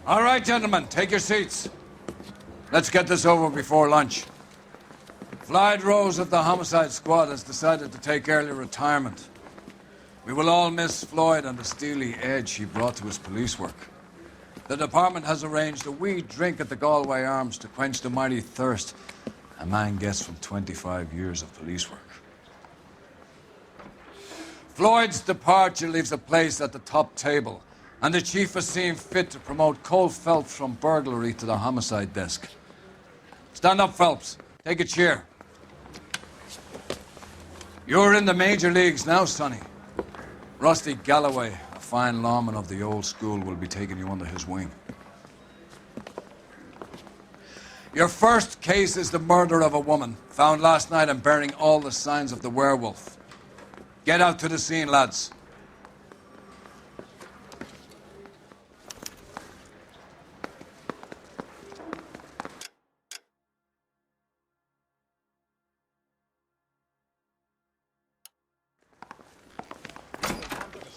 All right, gentlemen, take your seats. Let's get this over before lunch. Floyd Rose of the Homicide Squad has decided to take early retirement. We will all miss Floyd and the steely edge he brought to his police work. The department has arranged a wee drink at the Galway Arms to quench the mighty thirst a man gets from 25 years of police work. Floyd's departure leaves a place at the top table, and the chief has seen fit to promote Cole Phelps from burglary to the Homicide Desk. Stand up, Phelps. Take a chair. You're in the major leagues now, Sonny. Rusty Galloway, a fine lawman of the old school, will be taking you under his wing. Your first case is the murder of a woman, found last night and bearing all the signs of the werewolf. Get out to the scene, lads.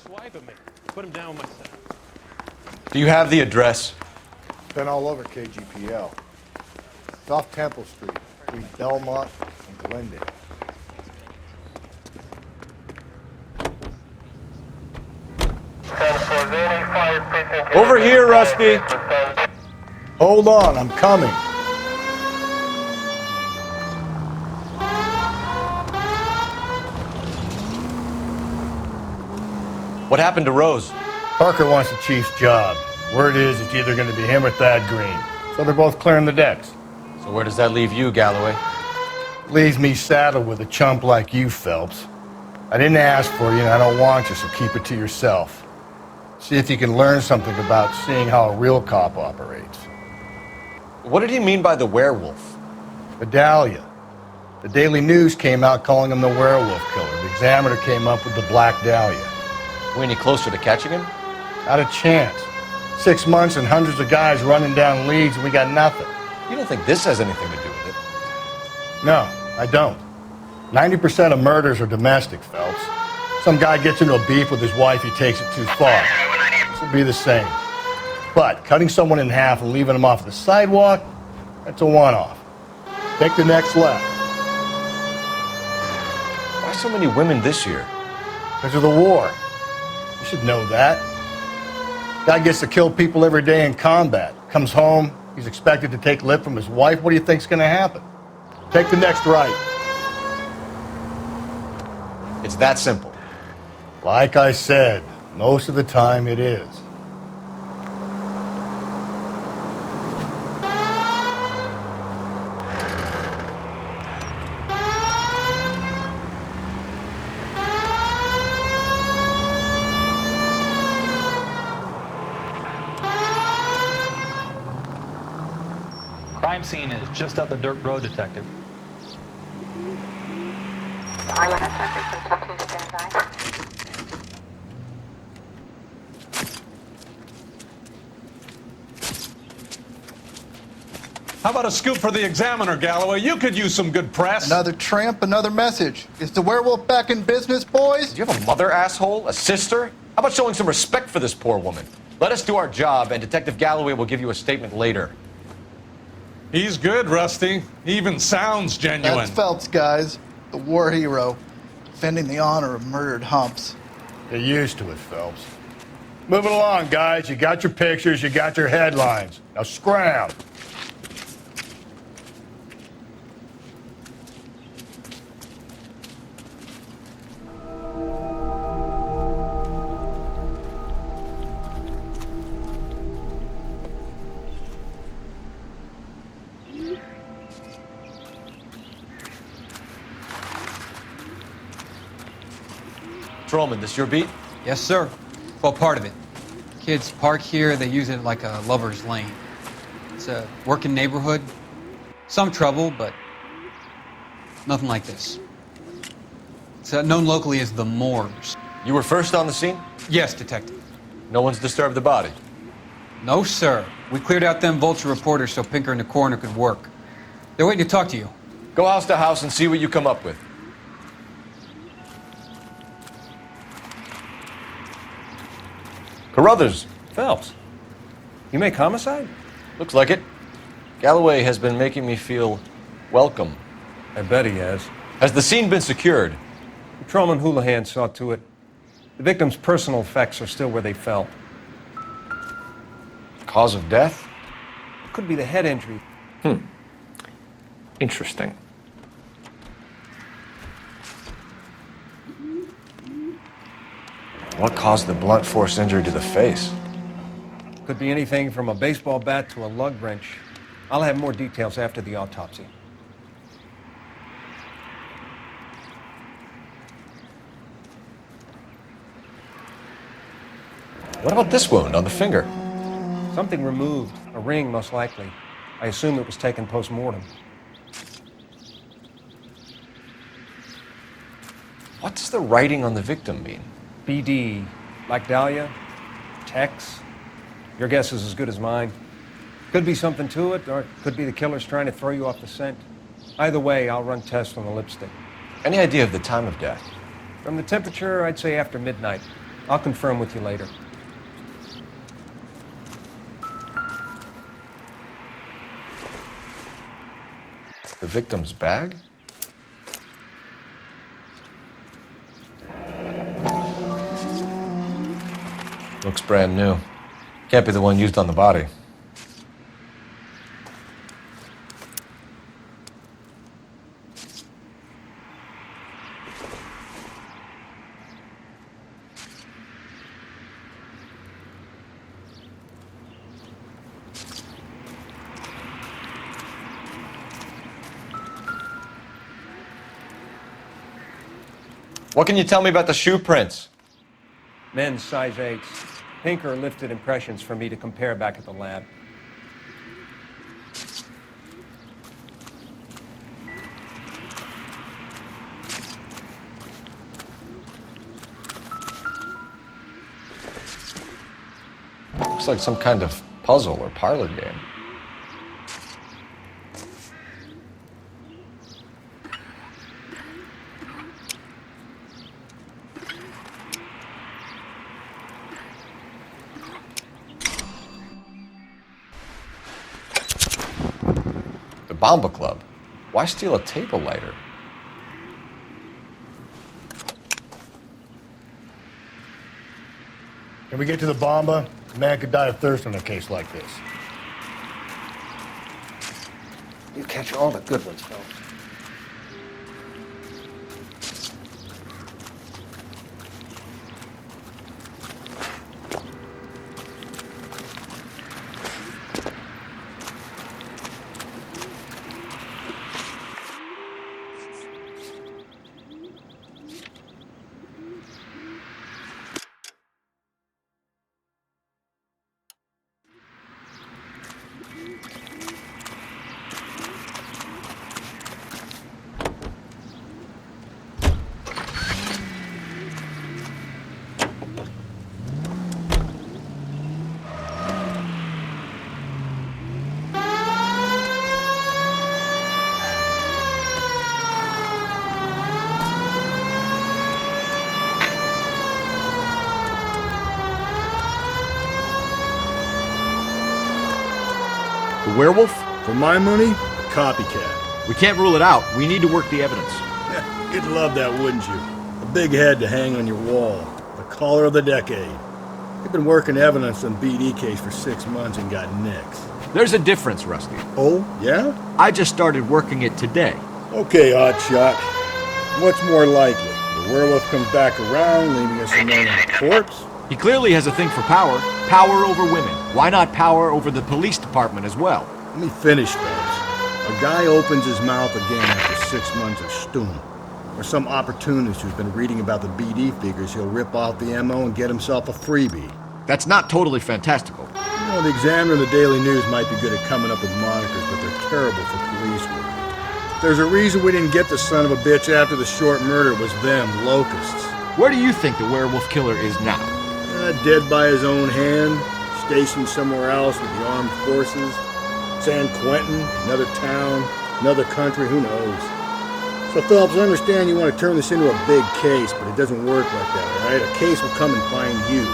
Swipe at me. Put him down with my son. Do you have the address? Been all over KGPL. It's off Temple Street, between Belmont and Glendale. Over here, Rusty. Hold on, I'm coming. What happened to Rose? Parker wants the chief's job. Word is it's either going to be him or Thad Green. So they're both clearing the decks. So where does that leave you, Galloway? Leaves me saddled with a chump like you, Phelps. I didn't ask for you and I don't want you, so keep it to yourself. See if you can learn something about seeing how a real cop operates. What did he mean by the werewolf? Medallia. The Daily News came out calling him the werewolf killer. The Examiner came up with the Black Dahlia. We any closer to catching him? Not a chance. 6 months and hundreds of guys running down leads and we got nothing. You don't think this has anything to do with it? No, I don't. 90% of murders are domestic, Phelps. Some guy gets into a beef with his wife, he takes it too far. This will be the same. But cutting someone in half and leaving them off the sidewalk, that's a one-off. Take the next left. Why so many women this year? Because of the war. You should know that. Guy gets to kill people every day in combat. Comes home, he's expected to take lip from his wife. What do you think's going to happen? Take the next right. It's that simple. Like I said, most of the time it is. Crime scene is just up the dirt road, Detective. How about a scoop for the Examiner, Galloway? You could use some good press. Another tramp, another message. Is the werewolf back in business, boys? Do you have a mother, asshole? A sister? How about showing some respect for this poor woman? Let us do our job, and Detective Galloway will give you a statement later. He's good, Rusty. He even sounds genuine. That's Phelps, guys. The war hero. Defending the honor of murdered humps. Get used to it, Phelps. Moving along, guys. You got your pictures, you got your headlines. Now scram. Patrolman, this your beat? Yes, sir. Well, part of it. Kids park here, they use it like a lover's lane. It's a working neighborhood. Some trouble, but nothing like this. It's known locally as the Moors. You were first on the scene? Yes, Detective. No one's disturbed the body? No, sir. We cleared out them vulture reporters so Pinker and the coroner could work. They're waiting to talk to you. Go house to house and see what you come up with. Carruthers. Phelps. You make Homicide? Looks like it. Galloway has been making me feel welcome. I bet he has. Has the scene been secured? Patrolman Houlihan saw to it. The victim's personal effects are still where they fell. Cause of death? Could be the head injury. Interesting. What caused the blunt force injury to the face? Could be anything from a baseball bat to a lug wrench. I'll have more details after the autopsy. What about this wound on the finger? Something removed. A ring, most likely. I assume it was taken post-mortem. What does the writing on the victim mean? BD. Like Dahlia? Tex? Your guess is as good as mine. Could be something to it, or it could be the killer's trying to throw you off the scent. Either way, I'll run tests on the lipstick. Any idea of the time of death? From the temperature, I'd say after midnight. I'll confirm with you later. The victim's bag? Looks brand new. Can't be the one used on the body. What can you tell me about the shoe prints? Men's size 8s. Pinker lifted impressions for me to compare back at the lab. Looks like some kind of puzzle or parlor game. Bomba Club. Why steal a table lighter? Can we get to the Bomba? A man could die of thirst in a case like this. You catch all the good ones, Phelps. The werewolf? For my money, a copycat. We can't rule it out. We need to work the evidence. You'd love that, wouldn't you? A big head to hang on your wall. The caller of the decade. You've been working evidence on BD case for 6 months and got nicks. There's a difference, Rusty. Oh, yeah? I just started working it today. Okay, Hotshot. What's more likely? The werewolf comes back around, leaving us alone on a corpse? He clearly has a thing for power. Power over women. Why not power over the police department as well? Let me finish, Phelps. A guy opens his mouth again after 6 months of stewing. Or some opportunist who's been reading about the BD figures, he'll rip off the MO and get himself a freebie. That's not totally fantastical. You know, the Examiner and the Daily News might be good at coming up with monikers, but they're terrible for police work. There's a reason we didn't get the son of a bitch after the short murder. It was them, locusts. Where do you think the werewolf killer is now? Dead by his own hand, stationed somewhere else with the armed forces. San Quentin, another town, another country, who knows? So, Phelps, I understand you want to turn this into a big case, but it doesn't work like that, all right? A case will come and find you.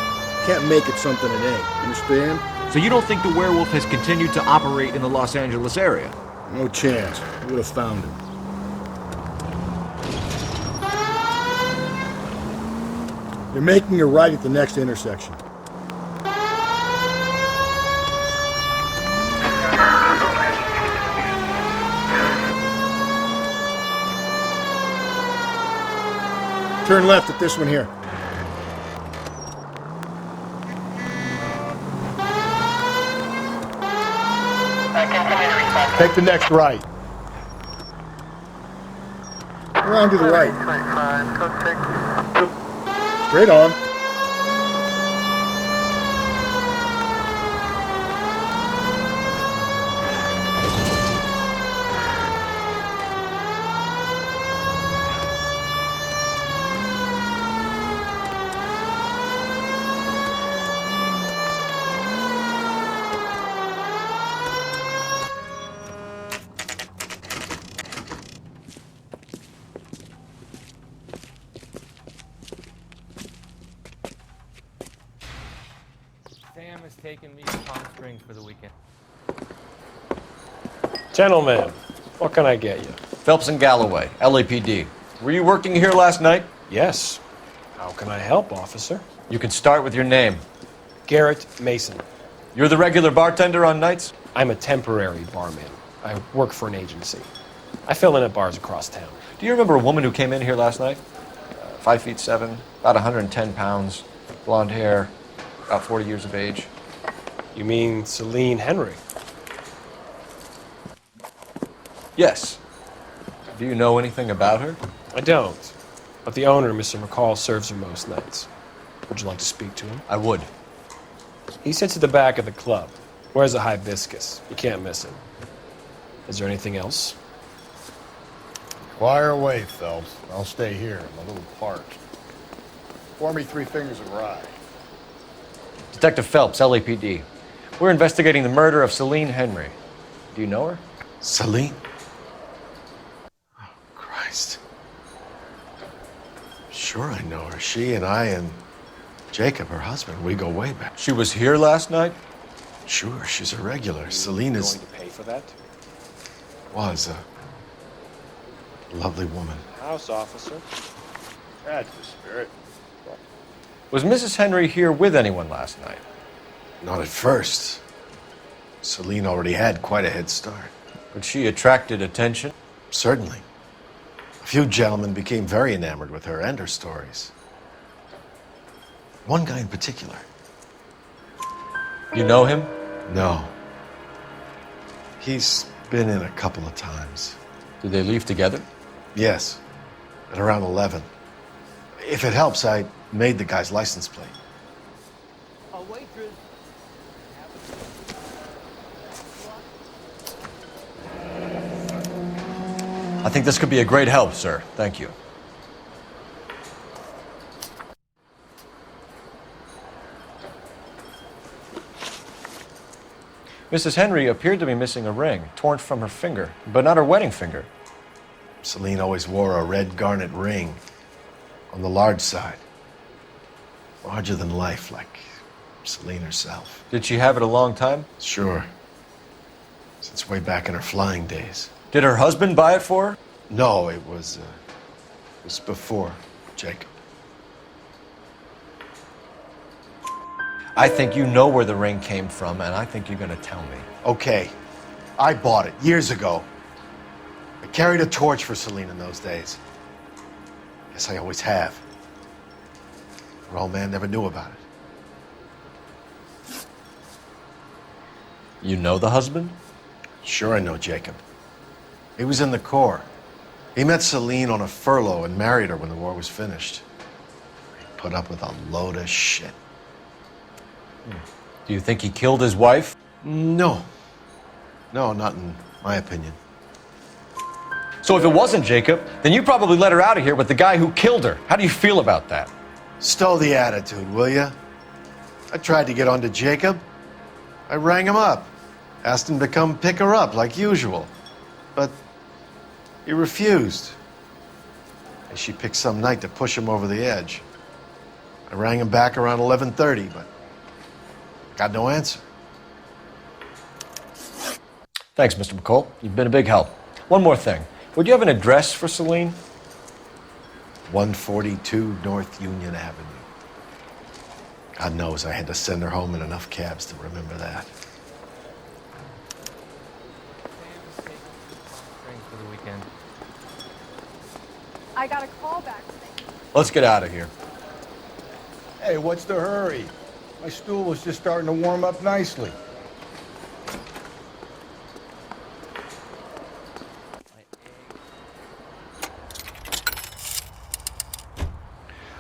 Can't make it something it ain't. Understand? So you don't think the werewolf has continued to operate in the Los Angeles area? No chance. We would have found him. You're making a right at the next intersection. Turn left at this one here. Take the next right. Around to the right. Straight on. Sam has taken me to Palm Springs for the weekend. Gentlemen, what can I get you? Phelps and Galloway, LAPD. Were you working here last night? Yes. How can I help, officer? You can start with your name. Garrett Mason. You're the regular bartender on nights? I'm a temporary barman. I work for an agency. I fill in at bars across town. Do you remember a woman who came in here last night? 5'7", about 110 pounds, blonde hair, about 40 years of age. You mean Celine Henry? Yes. Do you know anything about her? I don't. But the owner, Mr. McCall, serves her most nights. Would you like to speak to him? I would. He sits at the back of the club. Wears a hibiscus. You can't miss him. Is there anything else? Fire away, Phelps. I'll stay here. I'm a little parched. Pour me 3 fingers of rye. Detective Phelps, LAPD. We're investigating the murder of Celine Henry. Do you know her? Celine? Oh, Christ. Sure I know her. She and I and Jacob, her husband, we go way back. She was here last night? Sure, she's a regular. Celine is... Going to pay for that? Was a lovely woman. House officer. That's the spirit. Was Mrs. Henry here with anyone last night? Not at first. Celine already had quite a head start. But she attracted attention? Certainly. A few gentlemen became very enamored with her and her stories. One guy in particular. You know him? No. He's been in a couple of times. Did they leave together? Yes. At around 11. If it helps, I made the guy's license plate. A waitress. I think this could be a great help, sir. Thank you. Mrs. Henry appeared to be missing a ring, torn from her finger, but not her wedding finger. Celine always wore a red garnet ring on the large side. Larger than life, like Celine herself. Did she have it a long time? Sure. Since way back in her flying days. Did her husband buy it for her? No, it was before Jacob. I think you know where the ring came from, and I think you're going to tell me. Okay. I bought it years ago. I carried a torch for Celine in those days. Guess I always have. Her old man never knew about it. You know the husband? Sure I know Jacob. He was in the Corps. He met Celine on a furlough and married her when the war was finished. He put up with a load of shit. Do you think he killed his wife? No. No, not in my opinion. So if it wasn't Jacob, then you probably let her out of here with the guy who killed her. How do you feel about that? Stow the attitude, will ya? I tried to get onto Jacob. I rang him up. Asked him to come pick her up like usual. But he refused. And she picked some night to push him over the edge. I rang him back around 11:30, but got no answer. Thanks, Mr. McCall. You've been a big help. One more thing. Would you have an address for Celine? 142 North Union Avenue. God knows I had to send her home in enough cabs to remember that. For the weekend. I got a call back today. Let's get out of here. Hey, what's the hurry? My stool was just starting to warm up nicely.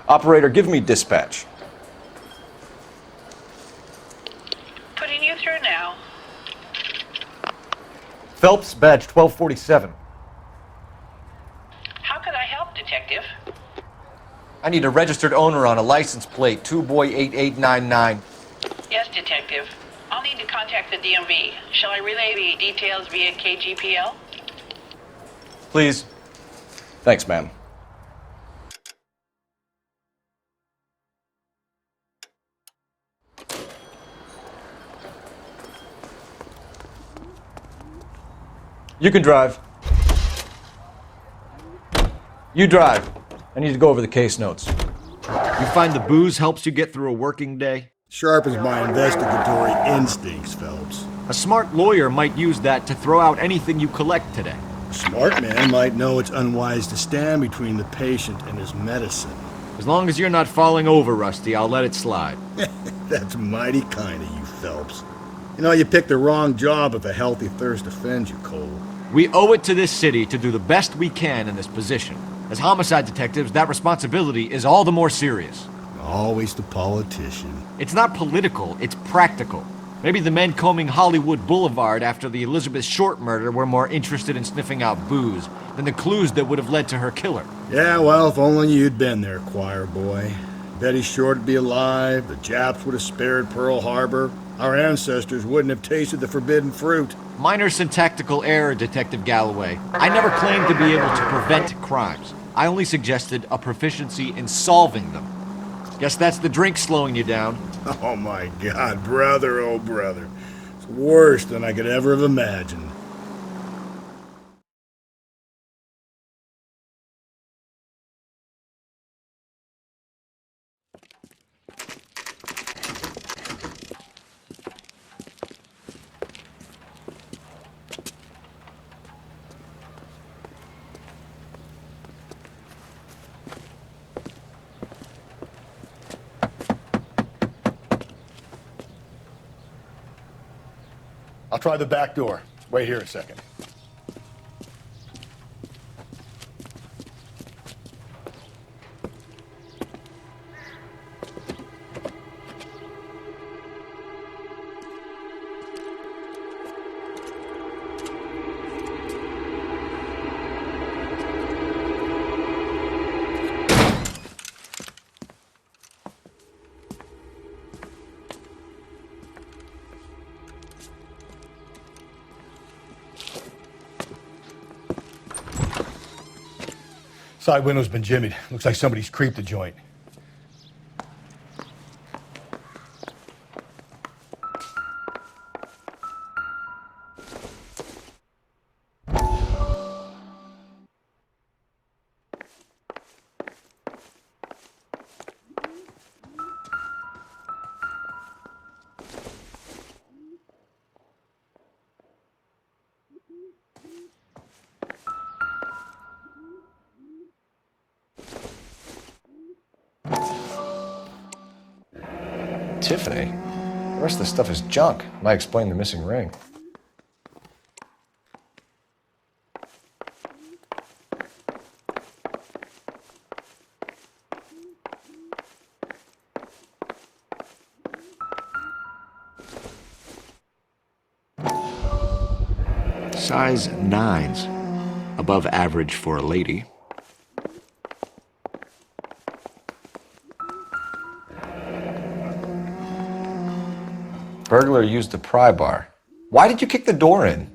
Operator, give me dispatch. Putting you through now. Phelps, badge 1247. How could I help, Detective? I need a registered owner on a license plate, 2boy8899. Yes, Detective. I'll need to contact the DMV. Shall I relay the details via KGPL? Please. Thanks, ma'am. You can drive. You drive. I need to go over the case notes. You find the booze helps you get through a working day? Sharpens my investigatory instincts, Phelps. A smart lawyer might use that to throw out anything you collect today. A smart man might know it's unwise to stand between the patient and his medicine. As long as you're not falling over, Rusty, I'll let it slide. That's mighty kind of you, Phelps. You know, you picked the wrong job if a healthy thirst offends you, Cole. We owe it to this city to do the best we can in this position. As homicide detectives, that responsibility is all the more serious. Always the politician. It's not political, it's practical. Maybe the men combing Hollywood Boulevard after the Elizabeth Short murder were more interested in sniffing out booze than the clues that would have led to her killer. Yeah, well, if only you'd been there, choir boy. Betty Short would be alive, the Japs would have spared Pearl Harbor, our ancestors wouldn't have tasted the forbidden fruit. Minor syntactical error, Detective Galloway. I never claimed to be able to prevent crimes. I only suggested a proficiency in solving them. Guess that's the drink slowing you down. Oh my God, brother, oh brother. It's worse than I could ever have imagined. I'll try the back door. Wait here a second. Side window's been jimmied. Looks like somebody's creeped the joint. Tiffany? The rest of the stuff is junk. Might explain the missing ring. Size 9s. Above average for a lady. Burglar used the pry bar. Why did you kick the door in?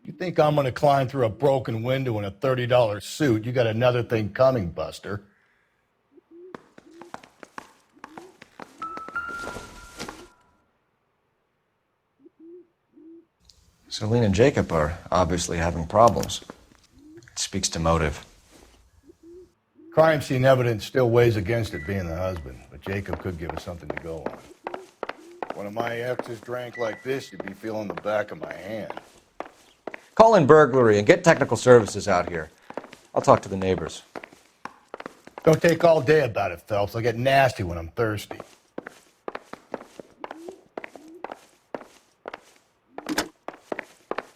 You think I'm gonna climb through a broken window in a $30 suit? You got another thing coming, Buster. Celine and Jacob are obviously having problems. It speaks to motive. Crime scene evidence still weighs against it being the husband, but Jacob could give us something to go on. One of my exes drank like this, you'd be feeling the back of my hand. Call in burglary and get technical services out here. I'll talk to the neighbors. Don't take all day about it, Phelps. I'll get nasty when I'm thirsty.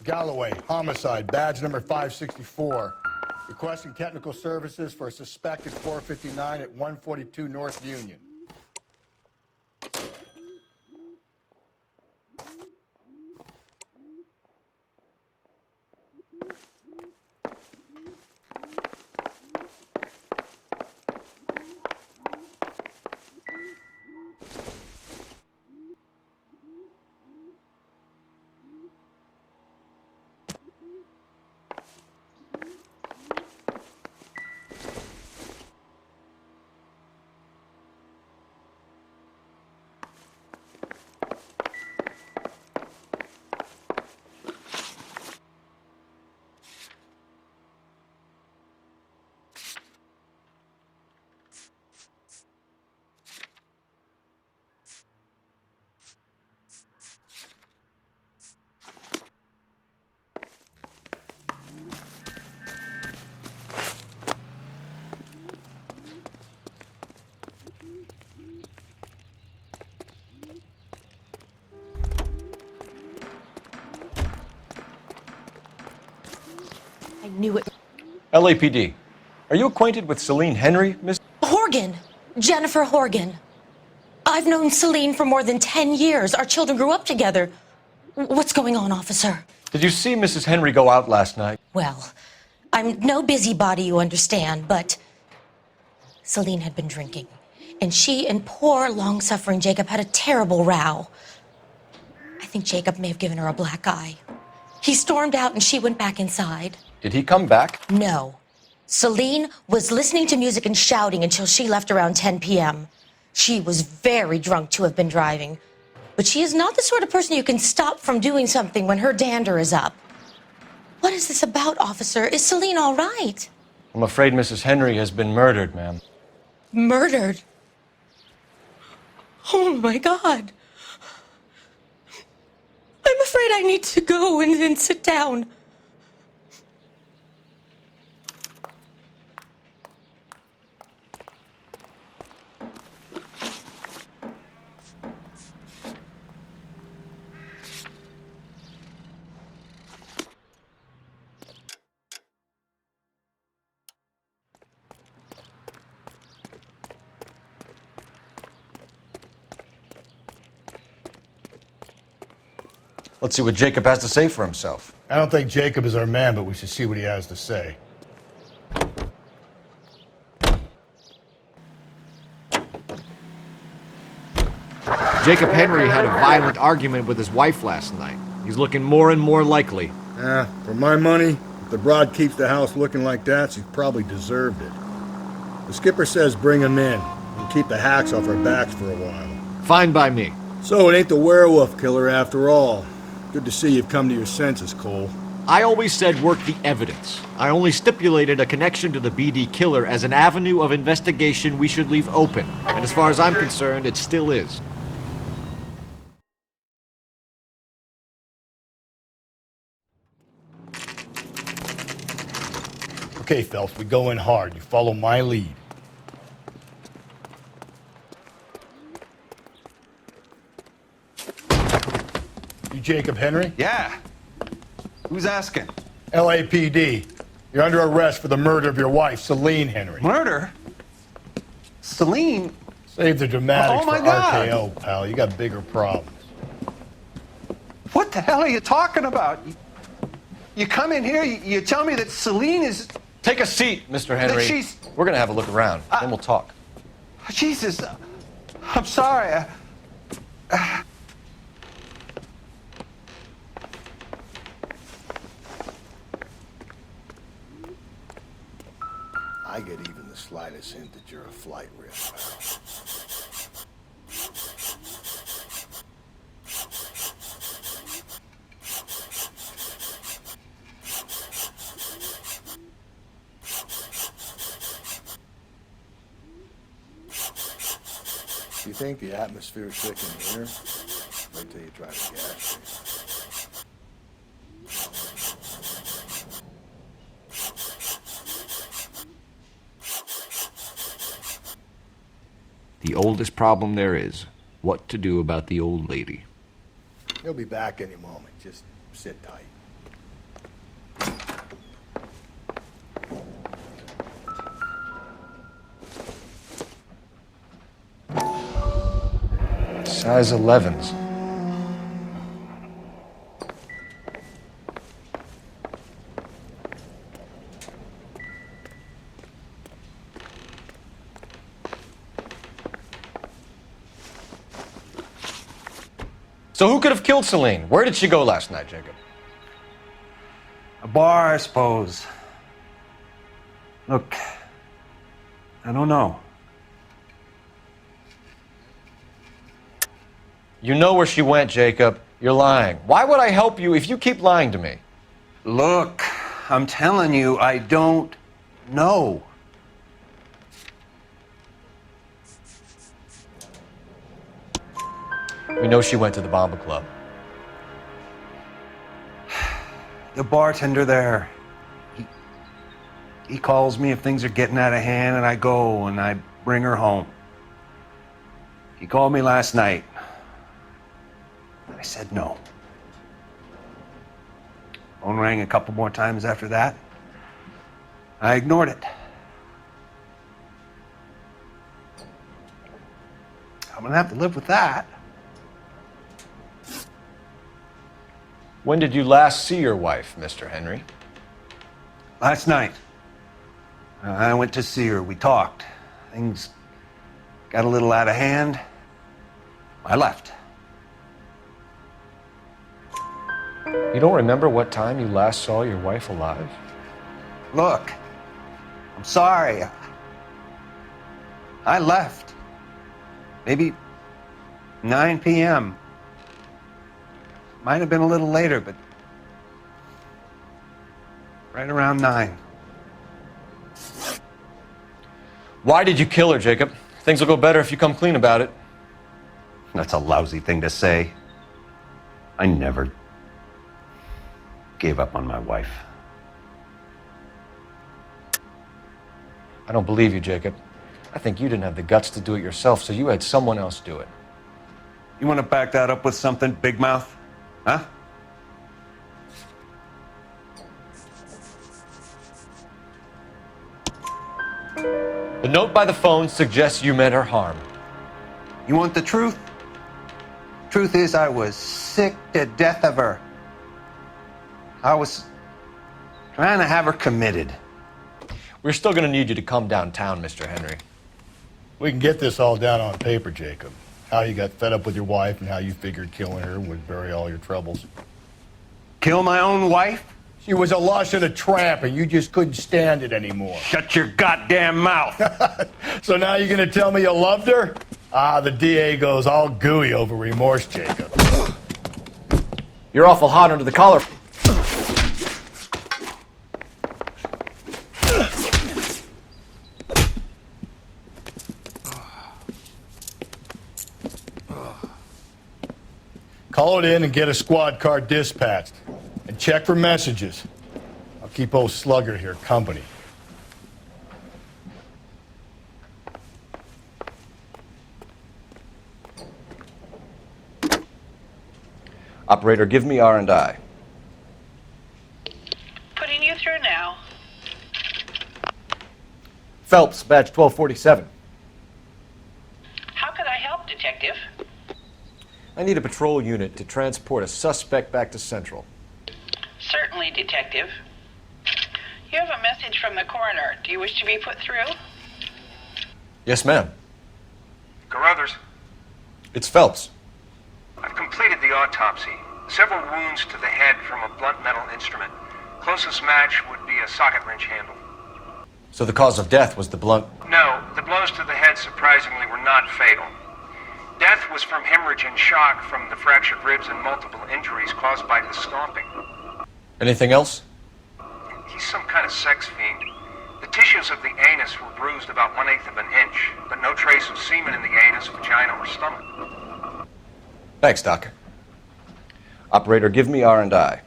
Galloway, homicide, badge number 564. Requesting technical services for a suspected 459 at 142 North Union. I knew it. LAPD. Are you acquainted with Celine Henry, Miss? Horgan. Jennifer Horgan. I've known Celine for more than 10 years. Our children grew up together. What's going on, officer? Did you see Mrs. Henry go out last night? Well, I'm no busybody, you understand, but Celine had been drinking. And she and poor, long-suffering Jacob had a terrible row. I think Jacob may have given her a black eye. He stormed out and she went back inside. Did he come back? No. Celine was listening to music and shouting until she left around 10 p.m. She was very drunk to have been driving. But she is not the sort of person you can stop from doing something when her dander is up. What is this about, officer? Is Celine all right? I'm afraid Mrs. Henry has been murdered, ma'am. Murdered? Oh, my God. I'm afraid I need to go and sit down. Let's see what Jacob has to say for himself. I don't think Jacob is our man, but we should see what he has to say. Jacob Henry had a violent argument with his wife last night. He's looking more and more likely. For my money, if the broad keeps the house looking like that, she's probably deserved it. The skipper says bring him in and keep the hacks off our backs for a while. Fine by me. So it ain't the werewolf killer after all. Good to see you've come to your senses, Cole. I always said work the evidence. I only stipulated a connection to the BD killer as an avenue of investigation we should leave open. And as far as I'm concerned, it still is. Okay, Phelps, we go in hard. You follow my lead. You Jacob Henry? Yeah. Who's asking? LAPD. You're under arrest for the murder of your wife, Celine Henry. Murder? Celine? Save the dramatics Oh, my for God. RKO, pal. You got bigger problems. What the hell are you talking about? You come in here, you tell me that Celine is... Take a seat, Mr. Henry. she's- We're gonna have a look around, then we'll talk. Jesus, I'm sorry. I get even the slightest hint that you're a flight risk. You think the atmosphere's sick in here? Wait till you try the gas station. The oldest problem there is, what to do about the old lady. He'll be back any moment. Just sit tight. Size 11s. So who could have killed Celine? Where did she go last night, Jacob? A bar, I suppose. Look, I don't know. You know where she went, Jacob. You're lying. Why would I help you if you keep lying to me? Look, I'm telling you, I don't know. We know she went to the Bomba Club. The bartender there, he calls me if things are getting out of hand, and I go and I bring her home. He called me last night. I said no. Phone rang a couple more times after that. I ignored it. I'm gonna have to live with that. When did you last see your wife, Mr. Henry? Last night. I went to see her. We talked. Things got a little out of hand. I left. You don't remember what time you last saw your wife alive? Look, I'm sorry. I left. Maybe 9 p.m. Might have been a little later, but right around 9. Why did you kill her, Jacob? Things will go better if you come clean about it. That's a lousy thing to say. I never gave up on my wife. I don't believe you, Jacob. I think you didn't have the guts to do it yourself, so you had someone else do it. You want to back that up with something, big mouth? Huh? The note by the phone suggests you meant her harm. You want the truth? Truth is, I was sick to death of her. I was trying to have her committed. We're still going to need you to come downtown, Mr. Henry. We can get this all down on paper, Jacob. How you got fed up with your wife and how you figured killing her would bury all your troubles. Kill my own wife? She was a lush and a tramp, and you just couldn't stand it anymore. Shut your goddamn mouth. So now you're going to tell me you loved her? Ah, the DA goes all gooey over remorse, Jacob. You're awful hot under the collar. Call it in and get a squad car dispatched. And check for messages. I'll keep old Slugger here company. Operator, give me R&I. Putting you through now. Phelps, badge 1247. How could I help, Detective? I need a patrol unit to transport a suspect back to Central. Certainly, Detective. You have a message from the coroner. Do you wish to be put through? Yes, ma'am. Carruthers, It's Phelps. I've completed the autopsy. Several wounds to the head from a blunt metal instrument. Closest match would be a socket wrench handle. So the cause of death was the blunt... No, the blows to the head surprisingly were not fatal. Death was from hemorrhage and shock from the fractured ribs and multiple injuries caused by the stomping. Anything else? He's some kind of sex fiend. The tissues of the anus were bruised about 1/8 of an inch, but no trace of semen in the anus, vagina, or stomach. Thanks, Doc. Operator, give me R&I.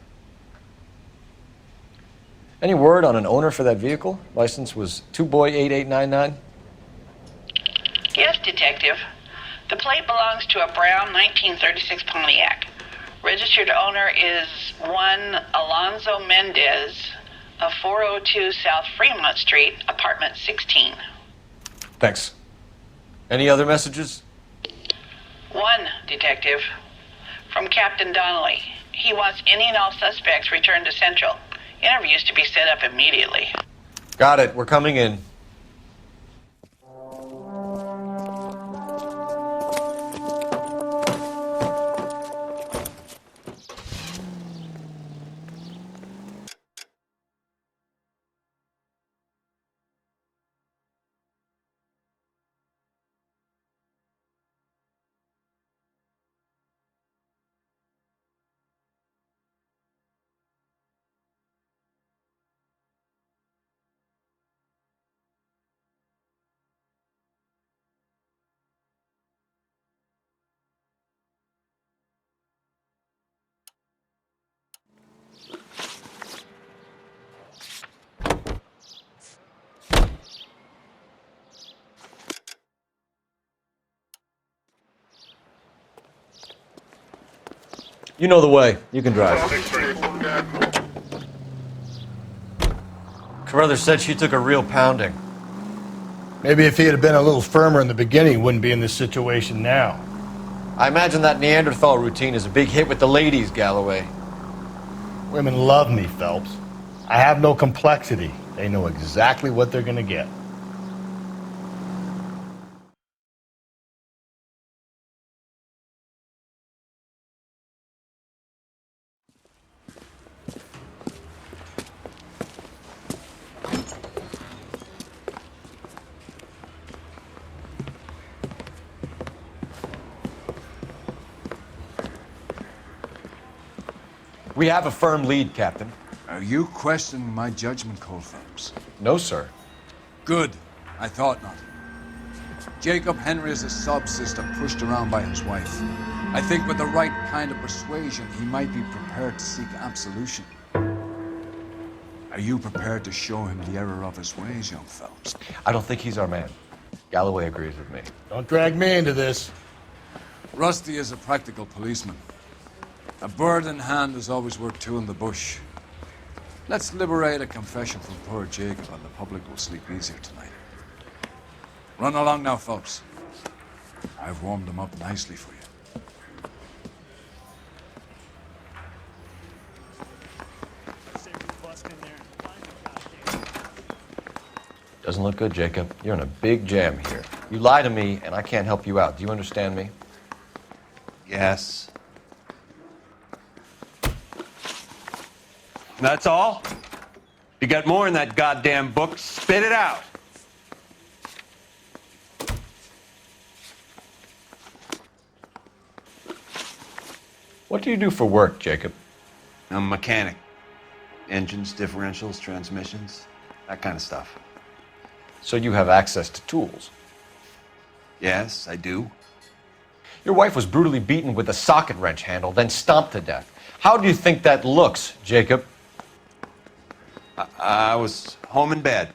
Any word on an owner for that vehicle? License was 2boy8899. Yes, Detective. The plate belongs to a brown 1936 Pontiac. Registered owner is one Alonzo Mendez of 402 South Fremont Street, apartment 16. Thanks. Any other messages? One, Detective. From Captain Donnelly. He wants any and all suspects returned to Central. Interviews to be set up immediately. Got it. We're coming in. You know the way. You can drive. Carruthers said she took a real pounding. Maybe if he had been a little firmer in the beginning, he wouldn't be in this situation now. I imagine that Neanderthal routine is a big hit with the ladies, Galloway. Women love me, Phelps. I have no complexity. They know exactly what they're going to get. We have a firm lead, Captain. Are you questioning my judgment, Cole Phelps? No, sir. Good. I thought not. Jacob Henry is a sub-sister pushed around by his wife. I think with the right kind of persuasion, he might be prepared to seek absolution. Are you prepared to show him the error of his ways, young Phelps? I don't think he's our man. Galloway agrees with me. Don't drag me into this. Rusty is a practical policeman. A bird in hand is always worth two in the bush. Let's liberate a confession from poor Jacob, and the public will sleep easier tonight. Run along now, Phelps. I've warmed them up nicely for you. Doesn't look good, Jacob. You're in a big jam here. You lie to me, and I can't help you out. Do you understand me? Yes. That's all? You got more in that goddamn book, spit it out. What do you do for work, Jacob? I'm a mechanic. Engines, differentials, transmissions, that kind of stuff. So you have access to tools? Yes, I do. Your wife was brutally beaten with a socket wrench handle, then stomped to death. How do you think that looks, Jacob? I was home in bed.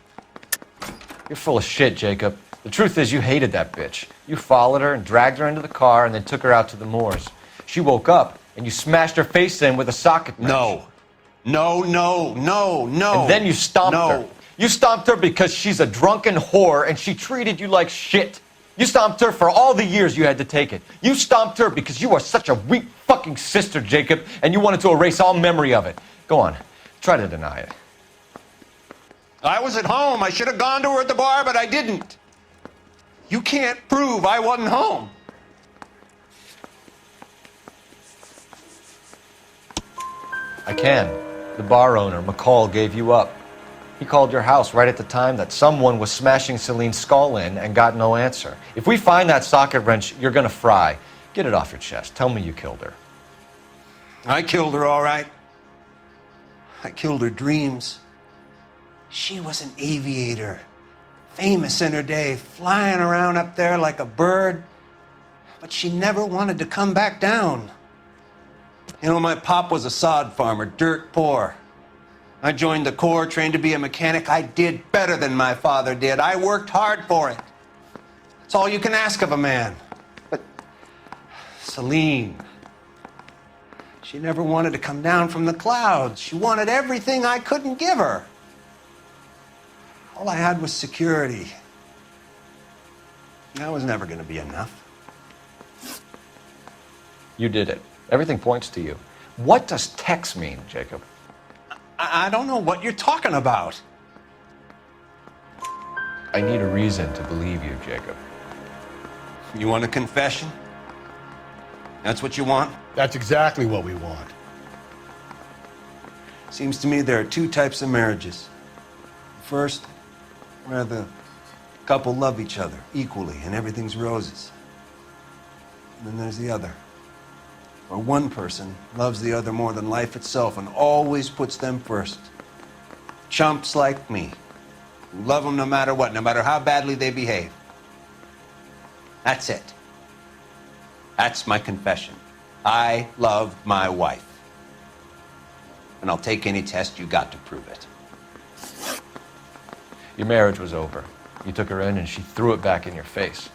You're full of shit, Jacob. The truth is you hated that bitch. You followed her and dragged her into the car and then took her out to the moors. She woke up and you smashed her face in with a socket wrench. No. And then you stomped her. You stomped her because she's a drunken whore and she treated you like shit. You stomped her for all the years you had to take it. You stomped her because you are such a weak fucking sister, Jacob, and you wanted to erase all memory of it. Go on. Try to deny it. I was at home. I should have gone to her at the bar, but I didn't. You can't prove I wasn't home. I can. The bar owner, McCall, gave you up. He called your house right at the time that someone was smashing Celine's skull in and got no answer. If we find that socket wrench, you're gonna fry. Get it off your chest. Tell me you killed her. I killed her, all right. I killed her dreams. She was an aviator, famous in her day, flying around up there like a bird, but she never wanted to come back down. You know, my pop was a sod farmer, dirt poor. I joined the Corps, trained to be a mechanic. I did better than my father did. I worked hard for it. That's all you can ask of a man. But Celine, she never wanted to come down from the clouds. She wanted everything I couldn't give her. All I had was security. That was never going to be enough. You did it. Everything points to you. What does Tex mean, Jacob? I don't know what you're talking about. I need a reason to believe you, Jacob. You want a confession? That's what you want? That's exactly what we want. Seems to me there are two types of marriages. First, where the couple love each other equally and everything's roses. And then there's the other, where one person loves the other more than life itself and always puts them first. Chumps like me, who love them no matter what, no matter how badly they behave. That's it. That's my confession. I love my wife. And I'll take any test you got to prove it. Your marriage was over. You took her in and she threw it back in your face.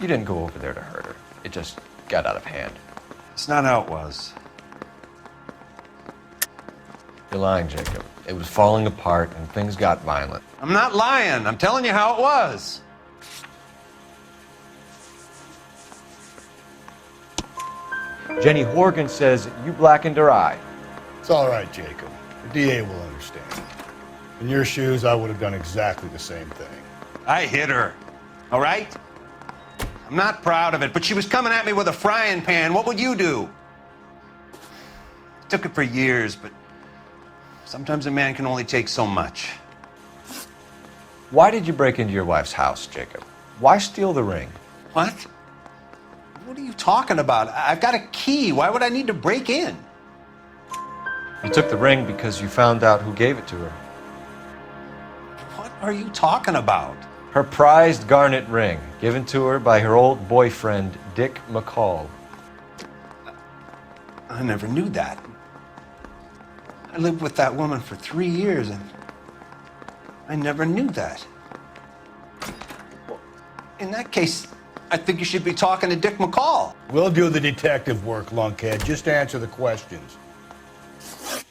You didn't go over there to hurt her. It just got out of hand. It's not how it was. You're lying, Jacob. It was falling apart and things got violent. I'm not lying. I'm telling you how it was. Jenny Horgan says you blackened her eye. It's all right, Jacob. The DA will understand. In your shoes, I would have done exactly the same thing. I hit her, all right? I'm not proud of it, but she was coming at me with a frying pan. What would you do? Took it for years, but sometimes a man can only take so much. Why did you break into your wife's house, Jacob? Why steal the ring? What? What are you talking about? I've got a key. Why would I need to break in? You took the ring because you found out who gave it to her. What are you talking about? Her prized garnet ring, given to her by her old boyfriend, Dick McCall. I never knew that. I lived with that woman for 3 years, and I never knew that. Well, in that case, I think you should be talking to Dick McCall. We'll do the detective work, lunkhead. Just answer the questions.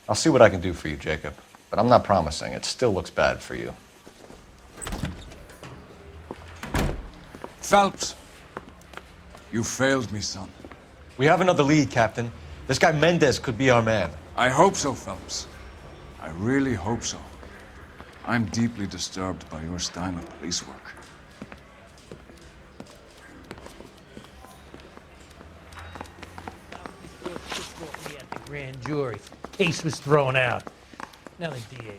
I'll see what I can do for you, Jacob. But I'm not promising. It still looks bad for you. Phelps, you failed me, son. We have another lead, Captain. This guy Mendez could be our man. I hope so, Phelps. I really hope so. I'm deeply disturbed by your style of police work. At the grand jury, case was thrown out. Now the DA.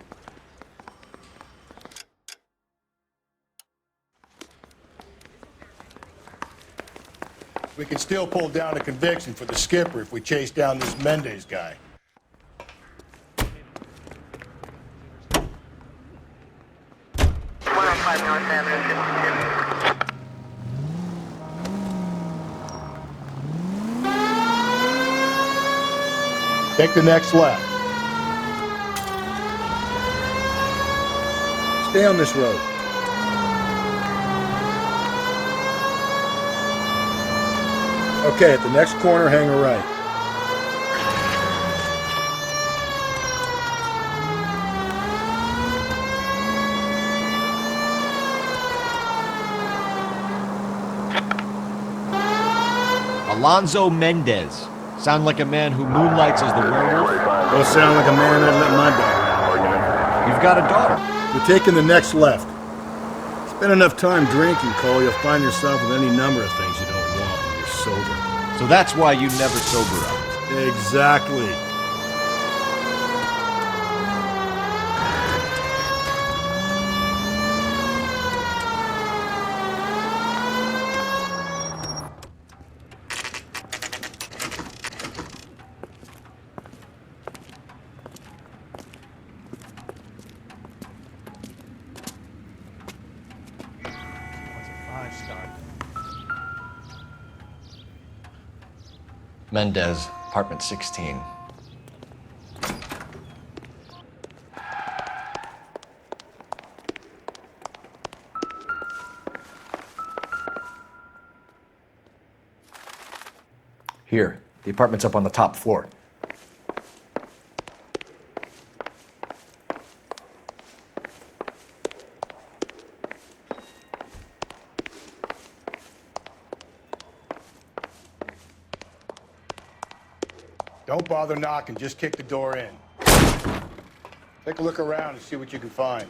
We can still pull down a conviction for the skipper if we chase down this Mendez guy. Take the next left. Stay on this road. Okay, at the next corner, hang a right. Alonzo Mendez. Sound like a man who moonlights as the werewolf? Don't sound like a man I'd let my daughter out. You've got a daughter. We're taking the next left. Spend enough time drinking, Cole, you'll find yourself with any number of things you don't want when you're sober. So that's why you never sober up. Exactly. 5-star. Mendez, apartment 16. Here, the apartment's up on the top floor. Don't bother knocking, just kick the door in. Take a look around and see what you can find.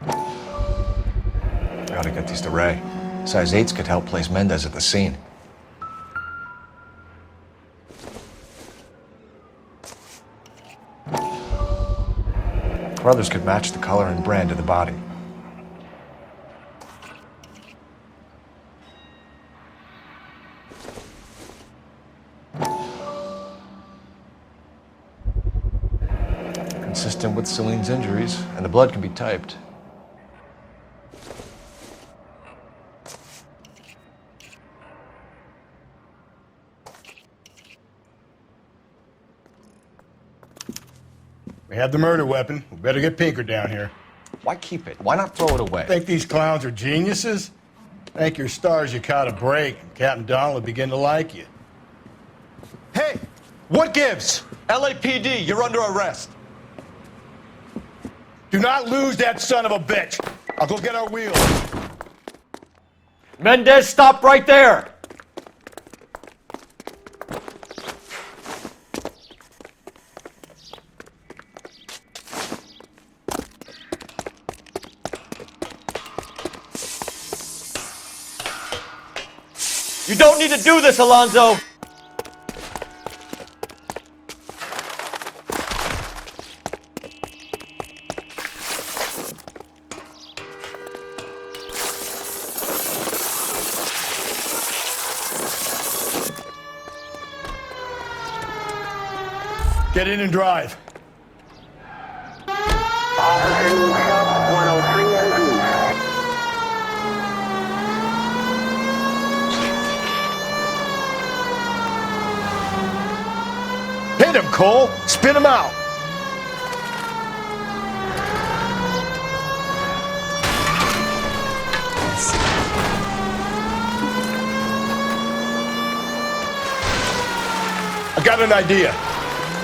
I ought to get these to Ray. Size 8s could help place Mendez at the scene. Others could match the color and brand of the body. Consistent with Celine's injuries, and the blood can be typed. We have the murder weapon. We better get Pinker down here. Why keep it? Why not throw it away? Think these clowns are geniuses? Thank your stars you caught a break, and Captain Donald will begin to like you. Hey! What gives? LAPD, you're under arrest. Do not lose that son of a bitch. I'll go get our wheels. Mendez, stop right there! You don't need to do this, Alonzo! Get in and drive. Hit him, Cole. Spin him out. I got an idea.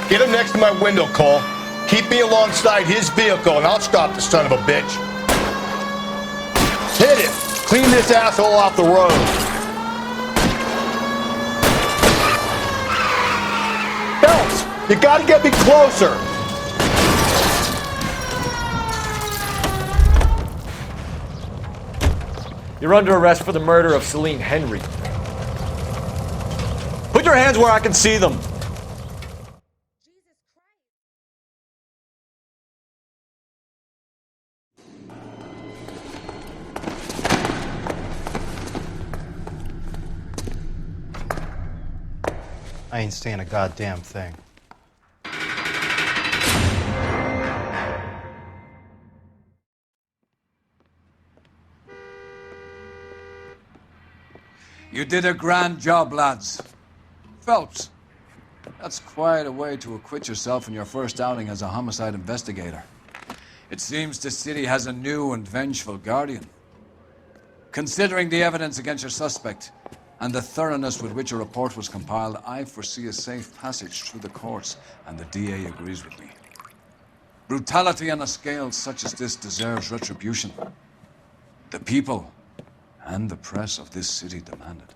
Get him next to my window, Cole. Keep me alongside his vehicle, and I'll stop the son of a bitch. Hit him. Clean this asshole off the road. Phelps, you gotta get me closer. You're under arrest for the murder of Celine Henry. Put your hands where I can see them. I ain't saying a goddamn thing. You did a grand job, lads. Phelps, that's quite a way to acquit yourself in your first outing as a homicide investigator. It seems the city has a new and vengeful guardian. Considering the evidence against your suspect and the thoroughness with which a report was compiled, I foresee a safe passage through the courts, and the DA agrees with me. Brutality on a scale such as this deserves retribution. The people and the press of this city demand it.